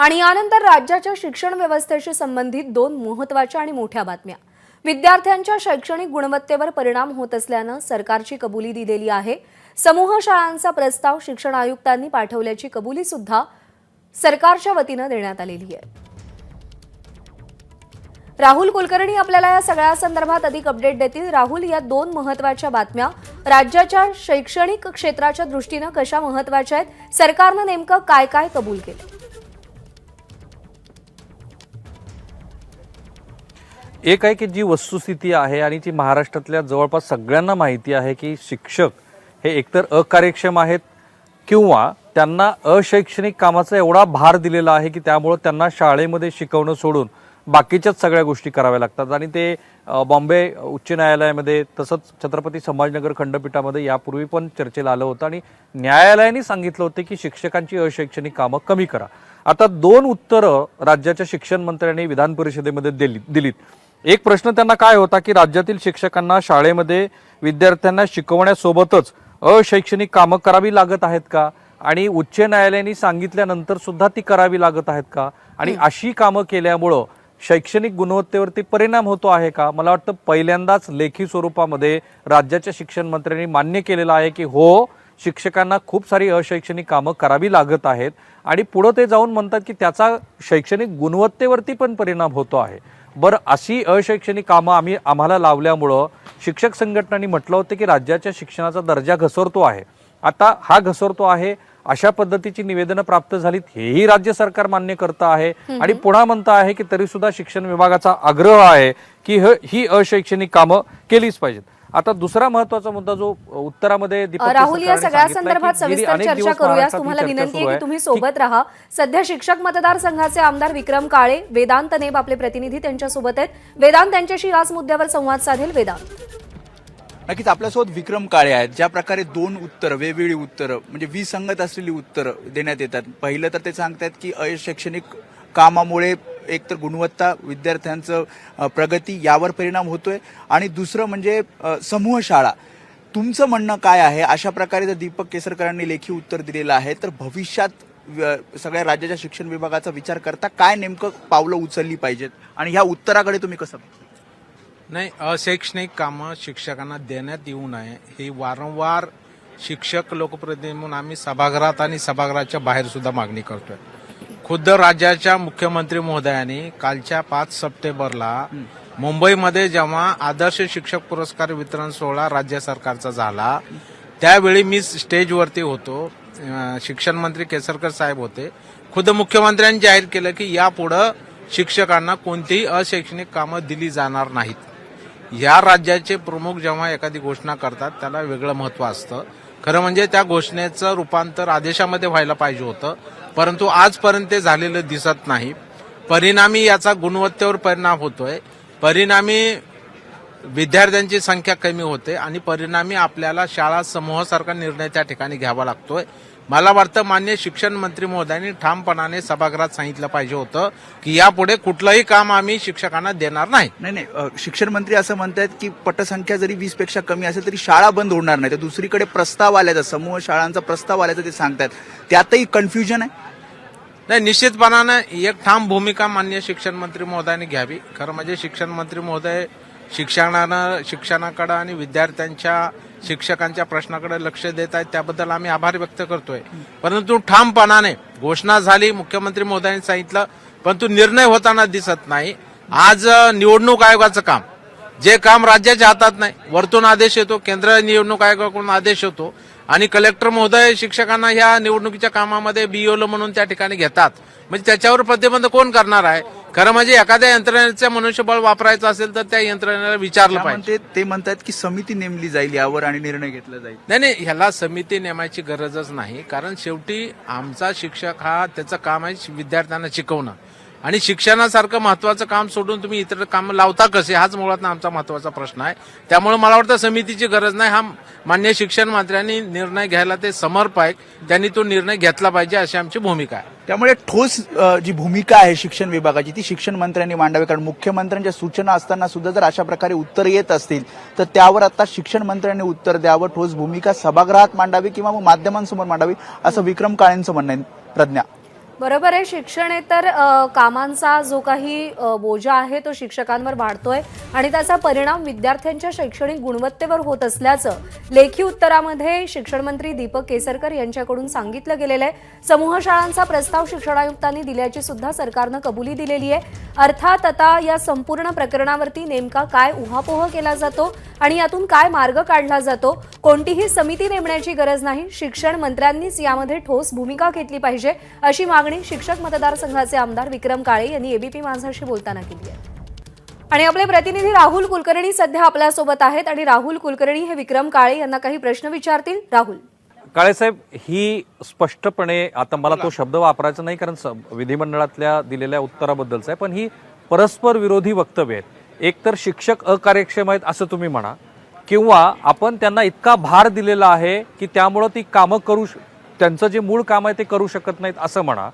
आणि यानंतर राज्याच्या शिक्षण व्यवस्थेशी संबंधित दोन महत्त्वाच्या आणि मोठ्या बातम्या। विद्यार्थ्यांच्या शैक्षणिक गुणवत्तेवर परिणाम होत असल्याने सरकारची कबुली दिलेली आहे। समूह शाळांचा प्रस्ताव शिक्षण आयुक्तांनी पाठवल्याची कबुली सुद्धा सरकारच्या वतीने देण्यात आलेली आहे। राहुल कुलकर्णी आपल्याला या सगळ्या संदर्भात अधिक अपडेट देतील। राहुल, या दोन महत्त्वाच्या बातम्या राज्याच्या शैक्षणिक क्षेत्राच्या दृष्टीने कशा महत्त्वाच्या आहेत? सरकारने नेमकं काय काय कबूल केलं? एक आहे की जी वस्तुस्थिती आहे आणि ती महाराष्ट्रातल्या जवळपास सगळ्यांना माहिती आहे की शिक्षक हे एकतर अकार्यक्षम आहेत किंवा त्यांना अशैक्षणिक कामाचा एवढा भार दिलेला आहे की त्यामुळे त्यांना शाळेमध्ये शिकवणं सोडून बाकीच्याच सगळ्या गोष्टी कराव्या लागतात। आणि ते बॉम्बे उच्च न्यायालयामध्ये तसंच छत्रपती संभाजीनगर खंडपीठामध्ये यापूर्वी पण चर्चेला आलं होतं आणि न्यायालयाने सांगितलं होतं की शिक्षकांची अशैक्षणिक कामं कमी करा। आता दोन उत्तरं राज्याच्या शिक्षण मंत्र्यांनी विधान परिषदेमध्ये दिलीत। एक प्रश्न त्यांना काय होता की राज्यातील शिक्षकांना शाळेमध्ये विद्यार्थ्यांना शिकवण्यासोबतच अशैक्षणिक कामं करावी लागत आहेत का, आणि उच्च न्यायालयाने सांगितल्यानंतर सुद्धा ती करावी लागत आहेत का, आणि अशी कामं केल्यामुळं शैक्षणिक गुणवत्तेवरती परिणाम होतो आहे का? मला वाटतं पहिल्यांदाच लेखी स्वरूपामध्ये राज्याच्या शिक्षण मंत्र्यांनी मान्य केलेलं आहे की हो, शिक्षकांना खूप सारी अशैक्षणिक कामं करावी लागत आहेत आणि पुढे ते जाऊन म्हणतात की त्याचा शैक्षणिक गुणवत्तेवरती पण परिणाम होतो आहे। बरं, अशी अशैक्षणिक कामं आम्हाला लावल्यामुळं शिक्षक संघटनांनी म्हटलं होतं की राज्याच्या शिक्षणाचा दर्जा घसरतो आहे। आता हा घसरतो आहे अशा पद्धतीची निवेदनं प्राप्त झालीत, हेही राज्य सरकार मान्य करतं आहे आणि पुन्हा म्हणतं आहे की तरी सुद्धा शिक्षण विभागाचा आग्रह आहे की ही अशैक्षणिक कामं केलीच पाहिजेत। आता दुसरा महत्त्वाचा मुद्दा जो उत्तरामध्ये राहुल, या सगळ्या संदर्भात सविस्तर चर्चा करूया। तुम्हाला विनंती आहे की तुम्ही सोबत राहा। सध्या शिक्षक मतदारसंघाचे आमदार विक्रम काळे, वेदांत नेब आपले प्रतिनिधी त्यांच्यासोबत आहेत। वेदांत त्यांच्याशी याच मुद्द्यावर संवाद साधेल। वेदांत, नक्कीच आपल्यासोबत विक्रम काळे आहेत। ज्या प्रकारे दोन उत्तरं, वेगवेगळी उत्तरं म्हणजे विसंगत असलेली उत्तरं देण्यात येतात। पहिलं तर ते सांगतात की अशैक्षणिक कामामुळे एकतर गुणवत्ता, विद्यार्थ्यांचं प्रगती यावर परिणाम होतोय, आणि दुसरं म्हणजे समूह शाळा। तुमचं म्हणणं काय आहे? अशा प्रकारे जर दीपक केसरकरांनी लेखी उत्तर दिलेलं आहे तर भविष्यात सगळ्या राज्याच्या शिक्षण विभागाचा विचार करता काय नेमकं पावलं उचलली पाहिजेत, आणि ह्या उत्तराकडे तुम्ही कसं? नाही, अशैक्षणिक कामं शिक्षकांना देण्यात येऊ नये ही वारंवार शिक्षक लोकप्रतिनिधी म्हणून आम्ही सभागृहात आणि सभागृहाच्या बाहेर सुद्धा मागणी करतोय। खुद्द राज्याच्या मुख्यमंत्री महोदयांनी कालच्या 5 सप्टेंबरला मुंबईमध्ये जेव्हा आदर्श शिक्षक पुरस्कार वितरण सोहळा राज्य सरकारचा झाला त्यावेळी मी स्टेजवरती होतो, शिक्षण मंत्री केसरकर साहेब होते। खुद्द मुख्यमंत्र्यांनी जाहीर केलं की यापुढे शिक्षकांना कोणतीही अशैक्षणिक कामं दिली जाणार नाहीत। या राज्याचे प्रमुख जेव्हा एखादी घोषणा करतात त्याला वेगळं महत्त्व असतं। खरं म्हणजे त्या घोषणेचं रूपांतर आदेशामध्ये व्हायला पाहिजे होतं, परंतु आजपर्यंत ते झालेलं दिसत नाही। परिणामी याचा गुणवत्तेवर परिणाम होतोय, परिणामी विद्यार्थ्यांची संख्या कमी होते आणि परिणामी आपल्याला शाळा समूहासारखा निर्णय त्या ठिकाणी घ्यावा लागतोय। मला वाटतं माननीय शिक्षण मंत्री महोदयांनी ठामपणाने सभागृहात सांगितलं पाहिजे होतं की यापुढे कुठलंही काम आम्ही शिक्षकांना देणार नाही। नाही, शिक्षण मंत्री असं म्हणतात की पटसंख्या जरी 20 पेक्षा कमी असेल तरी शाळा बंद होणार नाही। तर दुसरीकडे प्रस्ताव आल्याचा, समूह शाळांचा प्रस्ताव आल्याचं ते सांगतात, त्यातही कन्फ्युजन आहे। नाही, निश्चितपणानं एक ठाम भूमिका माननीय शिक्षण मंत्री महोदयांनी घ्यावी। खरं म्हणजे शिक्षण मंत्री महोदय शिक्षणाकडे आणि विद्यार्थ्यांच्या शिक्षकांच्या प्रश्नाकडे लक्ष देत आहेत, त्याबद्दल आम्ही आभार व्यक्त करतोय। परंतु ठामपणाने घोषणा झाली, मुख्यमंत्री महोदयांनी सांगितलं, परंतु निर्णय होताना दिसत नाही। आज निवडणूक आयोगाचं काम, जे काम राज्याच्या हातात नाही, वरतून आदेश येतो, केंद्र निवडणूक आयोगाकडून आदेश येतो आणि कलेक्टर महोदय शिक्षकांना ह्या निवडणुकीच्या कामामध्ये बीओल म्हणून त्या ठिकाणी घेतात। म्हणजे त्याच्यावर प्रतिबंध कोण करणार आहे? खरं म्हणजे एखाद्या यंत्रणेचं मनुष्यबळ वापरायचं असेल तर त्या यंत्रणेला विचारलं पाहिजे। ते म्हणतात की समिती नेमली जाईल यावर आणि निर्णय घेतला जाईल। नाही, ह्याला समिती नेमायची गरजच नाही, कारण शेवटी आमचा शिक्षक हा त्याचं काम आहे विद्यार्थ्यांना शिकवणं, आणि शिक्षणासारखं महत्वाचं काम सोडून तुम्ही इतर काम लावता कसे, हाच मुळात आमचा महत्वाचा प्रश्न आहे। त्यामुळे मला वाटतं समितीची गरज नाही। हा माननीय शिक्षण मंत्र्यांनी निर्णय घ्यायला ते समर्थ आहेत, त्यांनी तो निर्णय घेतला पाहिजे अशी आमची भूमिका आहे। त्यामुळे ठोस जी भूमिका आहे शिक्षण विभागाची ती शिक्षण मंत्र्यांनी मांडावी, कारण मुख्यमंत्र्यांच्या सूचना असताना सुद्धा जर अशा प्रकारे उत्तर येत असतील तर त्यावर आता शिक्षण मंत्र्यांनी उत्तर द्यावं, ठोस भूमिका सभागृहात मांडावी किंवा मग माध्यमांसमोर मांडावी, असं विक्रम काळेंचं म्हणणं आहे। प्रज्ञा, बरोबर आहे. शिक्षणेतर कामांचा जो काही बोजा आहे तो शिक्षकांवर वाढतोय आणि त्याचा परिणाम विद्यार्थ्यांच्या शैक्षणिक गुणवत्तेवर होत असल्याचं लेखी उत्तरामध्ये शिक्षण मंत्री दीपक केसरकर यांच्याकडून सांगितलं गेलेलं आहे. समूह शाळांचा प्रस्ताव शिक्षण आयुक्तांनी दिल्याची सुद्धा सरकारनं कबुली दिलेली आहे. अर्थात आता या संपूर्ण प्रकरणावरती नेमका काय उहापोह केला जातो आणि यातून काय मार्ग काढला जातो, कोणतीही समिती नेमण्याची गरज नाही. शिक्षण मंत्र्यांनीच यामध्ये ठोस भूमिका घेतली पाहिजे अशी मागणी शिक्षक मतदारसंघाचे आमदार विक्रम काळे यांनी एबीपी माझाशी बोलताना केली आहे. आणि आपले प्रतिनिधी राहुल कुलकर्णी सध्या आपल्यासोबत आहेत आणि राहुल कुलकर्णी हे विक्रम काळे यांना काही प्रश्न विचारतील. राहुल काळेसाहेब, ही स्पष्टपणे, आता मला तो शब्द वापरायचा नाही कारण विधिमंडळातल्या दिलेल्या उत्तराबद्दलचा आहे, पण ही परस्पर विरोधी वक्तव्य आहेत. एकतर शिक्षक अकार्यक्षम आहेत असं तुम्ही म्हणा, किंवा आपण त्यांना इतका भार दिलेला आहे की त्यामुळं ती कामं त्यांचं जे मूळ काम आहे ते करू शकत नाहीत असं म्हणा.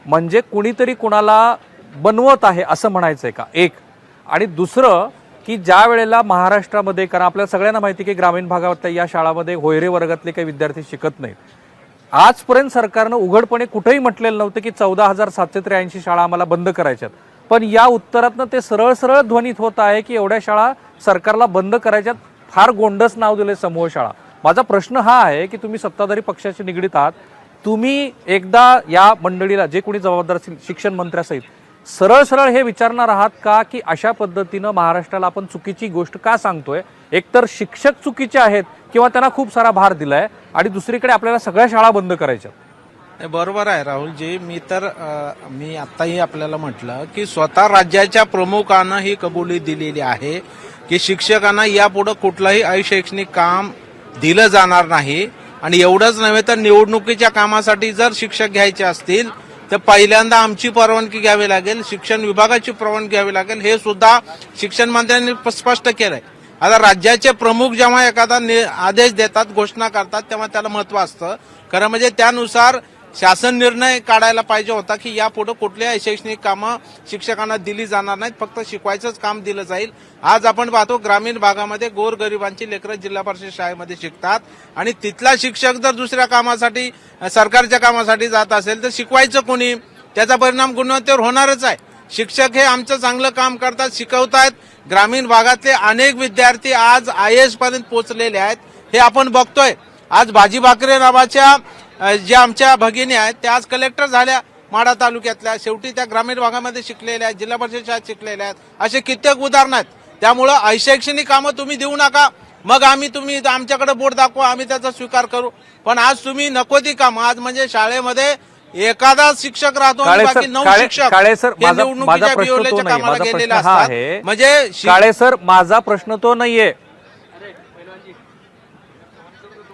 म्हणजे कुणीतरी कुणाला बनवत आहे असं म्हणायचंय का? एक. आणि दुसरं की ज्या वेळेला महाराष्ट्रामध्ये, कारण आपल्याला सगळ्यांना माहिती की ग्रामीण भागातल्या या शाळामध्ये होयरे वर्गातले काही विद्यार्थी शिकत नाहीत. आजपर्यंत सरकारनं उघडपणे कुठेही म्हटलेलं नव्हतं की 14,783 शाळा आम्हाला बंद करायच्यात, पण या उत्तरातनं ते सरळ सरळ ध्वनित होत आहे की एवढ्या शाळा सरकारला बंद करायच्यात. फार गोंडस नाव दिले समूह शाळा. माझा प्रश्न हा आहे की तुम्ही सत्ताधारी पक्षाशी निगडीत आहात, तुम्ही एकदा या मंडळीला, जे कोणी जबाबदार असतील शिक्षण मंत्र्यासहित, सरळ सरळ हे विचारणार आहात का की अशा पद्धतीनं महाराष्ट्राला आपण चुकीची गोष्ट का सांगतोय? एकतर शिक्षक चुकीचे आहेत किंवा त्यांना खूप सारा भार दिलाय, आणि दुसरीकडे आपल्याला सगळ्या शाळा बंद करायच्या. बरोबर आहे राहुलजी. मी आताही आपल्याला म्हटलं की स्वतः राज्याच्या प्रमुखांना ही कबुली दिलेली आहे की शिक्षकांना यापुढे कुठलंही अशैक्षणिक काम दिलं जाणार नाही. आणि एवढंच नव्हे तर निवडणुकीच्या कामासाठी जर शिक्षक घ्यायचे असतील तर पहिल्यांदा आमची परवानगी घ्यावी लागेल, शिक्षण विभागाची परवानगी घ्यावी लागेल, हे सुद्धा शिक्षण मंत्र्यांनी स्पष्ट केलंय. आता राज्याचे प्रमुख जेव्हा एखादा आदेश देतात, घोषणा करतात, तेव्हा त्याला महत्व असतं. खरं म्हणजे त्यानुसार शासन निर्णय काढायला पाहिजे होता की यापुढे कुठल्याही शैक्षणिक कामं शिक्षकांना दिली जाणार नाहीत, फक्त शिकवायचंच काम दिलं जाईल. आज आपण पाहतो ग्रामीण भागामध्ये गोरगरिबांची लेकरं जिल्हा परिषद शाळेमध्ये शिकतात आणि तिथला शिक्षक जर दुसऱ्या कामासाठी, सरकारच्या कामासाठी जात असेल तर शिकवायचं कोणी? त्याचा परिणाम गुणवत्तेवर होणारच आहे. शिक्षक हे आमचं चांगलं काम करतात, शिकवतायत. ग्रामीण भागातले अनेक विद्यार्थी आज IAS पर्यंत पोहोचलेले आहेत, हे आपण बघतोय. आज भाजी भाकरे नावाच्या ज्या आमच्या भगिनी आहेत त्या आज कलेक्टर झाल्या माढा तालुक्यातल्या. शेवटी त्या ग्रामीण भागामध्ये शिकलेल्या आहेत, जिल्हा परिषद शाळेत शिकलेल्या आहेत. असे कित्येक उदाहरण आहेत. त्यामुळं अशैक्षणिक कामं तुम्ही देऊ नका, मग तुम्ही आमच्याकडे बोट दाखवा, आम्ही त्याचा स्वीकार करू. पण आज तुम्ही नको ती कामं, आज म्हणजे शाळेमध्ये एखादा शिक्षक राहतो आणि बाकी 9 शिक्षक माझा प्रश्न तो नाही, माझा प्रश्न हा आहे, म्हणजे काळे सर, माझा प्रश्न तो नाहीये.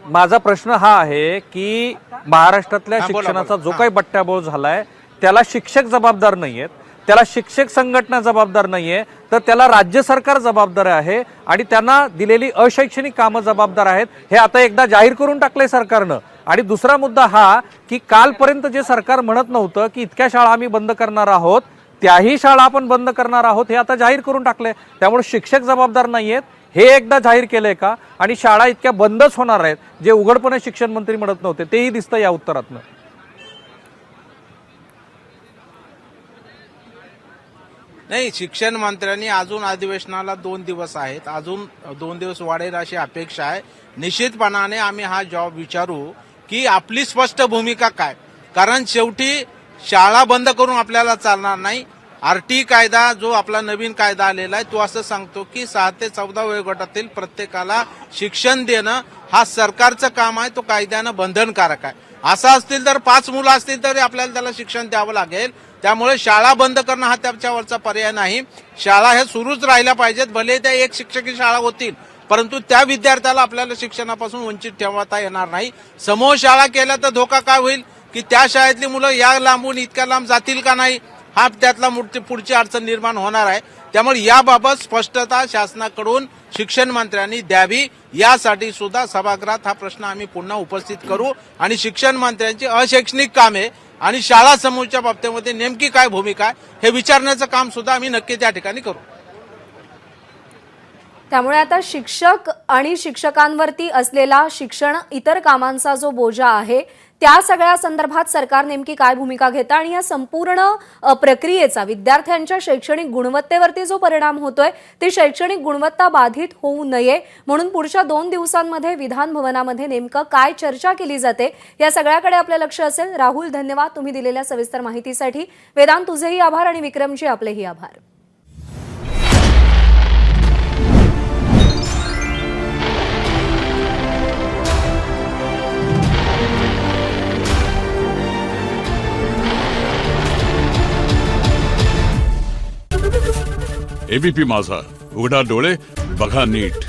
माझा प्रश्न हा आहे की महाराष्ट्रातल्या शिक्षणाचा जो काही बट्ट्याबोळ झालाय त्याला शिक्षक जबाबदार नाहीयेत, त्याला शिक्षक संघटना जबाबदार नाहीये, तर त्याला राज्य सरकार जबाबदार आहे आणि त्यांना दिलेली अशैक्षणिक कामं जबाबदार आहेत. हे आता एकदा जाहीर करून टाकलंय सरकारनं. आणि दुसरा मुद्दा हा की कालपर्यंत जे सरकार म्हणत नव्हतं की इतक्या शाळा आम्ही बंद करणार आहोत, त्याही शाळा आपण बंद करणार आहोत, हे आता जाहीर करून टाकलंय. त्यामुळे शिक्षक जबाबदार नाहीयेत हे एकदा जाहीर केलंय का? आणि शाळा इतक्या बंदच होणार आहेत जे उघडपणे शिक्षण मंत्री म्हणत नव्हते, तेही दिसतं या उत्तरातनं. नाही, शिक्षण मंत्र्यांनी अजून अधिवेशनाला 2 दिवस आहेत, अजून 2 दिवस वाढेल अशी अपेक्षा आहे. निश्चितपणाने आम्ही हा जॉब विचारू की आपली स्पष्ट भूमिका काय, कारण शेवटी शाळा बंद करून आपल्याला चालणार नाही. RT कायदा जो आपला नवीन कायदा आलेला आहे तो असं सांगतो की 6 ते 14 वयोगटातील प्रत्येकाला शिक्षण देणं हा सरकारचं काम आहे, तो कायद्यानं बंधनकारक आहे. असं असतील तर 5 मुलं असतील तरी आपल्याला त्याला शिक्षण द्यावं लागेल. त्यामुळे शाळा बंद करणं हा त्याच्यावरचा पर्याय नाही. शाळा हे सुरूच राहिल्या पाहिजेत, भले त्या एक शिक्षकी शाळा होतील, परंतु त्या विद्यार्थ्याला आपल्याला शिक्षणापासून वंचित ठेवता येणार नाही. समूह शाळा केल्या तर धोका काय होईल की त्या शाळेतली मुलं या लांबून इतक्या लांब जातील का नाही, हा त्यातला पुढची अडचण निर्माण होणार आहे. त्यामुळे याबाबत स्पष्टता शासनाकडून शिक्षण मंत्र्यांनी द्यावी, यासाठी सुद्धा सभागृहात हा प्रश्न आम्ही पुन्हा उपस्थित करू आणि शिक्षण मंत्र्यांची अशैक्षणिक कामे आणि शाळा समूहाच्या बाबतीमध्ये नेमकी काय भूमिका आहे हे विचारण्याचं काम सुद्धा आम्ही नक्की त्या ठिकाणी करू. त्यामुळे आता शिक्षक आणि शिक्षकांवरती असलेला शिक्षण इतर कामांचा जो बोजा आहे त्या सगळ्या संदर्भात सरकार नेमकी काय भूमिका घेतं आणि या संपूर्ण प्रक्रियेचा विद्यार्थ्यांच्या शैक्षणिक गुणवत्तेवरती जो परिणाम होतोय ती शैक्षणिक गुणवत्ता बाधित होऊ नये म्हणून पुढच्या 2 दिवसांमध्ये विधान भवनामध्ये नेमकं काय चर्चा केली जाते या सगळ्याकडे आपलं लक्ष असेल. राहुल, धन्यवाद तुम्ही दिलेल्या सविस्तर माहितीसाठी. वेदांत, तुझेही आभार आणि विक्रमजी आपलेही आभार. एबीपी माझा, उघडा डोळे बघा नीट.